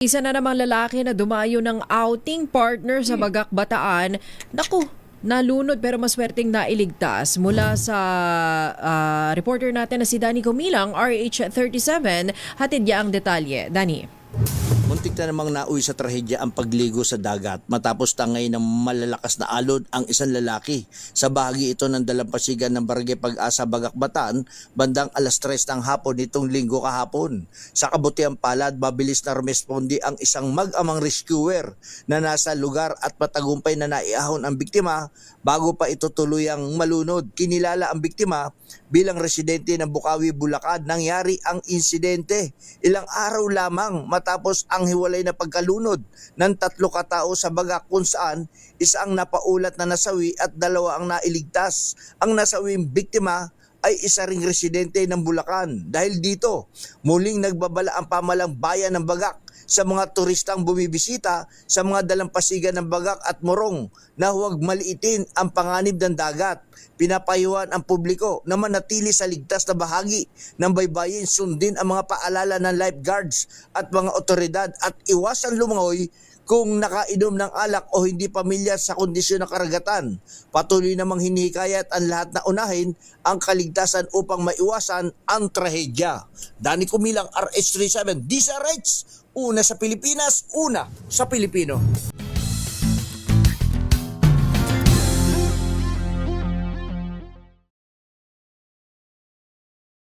Isa na namang lalaki na dumayo ng outing partner sa Bagak Bataan. Naku, nalunod pero maswerteng nailigtas mula sa reporter natin na si Danny Comilang, RH37. Hatid niya ang detalye. Danny. Muntik na namang nauwi sa trahedya ang pagligo sa dagat matapos tangay ng malalakas na alon ang isang lalaki. Sa bahagi ito ng dalampasigan ng Barangay Pag-asa, Bagak Bataan, bandang 3:00 ng hapon nitong linggo kahapon. Sa kabutiang palad, mabilis na rumesponde ang isang mag-amang rescuer na nasa lugar at matagumpay na naiahon ang biktima bago pa ito tuluyang malunod. Kinilala ang biktima bilang residente ng Bukawi, Bulacan. Nangyari ang insidente ilang araw lamang matapos ang hiwalay na pagkalunod ng 3 katao sa Bagak, kung saan isang napaulat na nasawi at 2 ang nailigtas. Ang nasawing biktima ay isa ring residente ng Bulacan. Dahil dito, muling nagbabala ang pamalang bayan ng Bagak sa mga turistang bumibisita sa mga dalampasigan ng Bagak at Morong na huwag maliitin ang panganib ng dagat. Pinapayuhan ang publiko na manatili sa ligtas na bahagi ng baybayin, sundin ang mga paalala ng lifeguards at mga otoridad at iwasan lumangoy kung nakainom ng alak o hindi pamilyar sa kondisyon ng karagatan. Patuloy namang hinihikayat ang lahat na unahin ang kaligtasan upang maiwasan ang trahedya. Danny Comilang, RH37, DZRH, una sa Pilipinas, una sa Pilipino.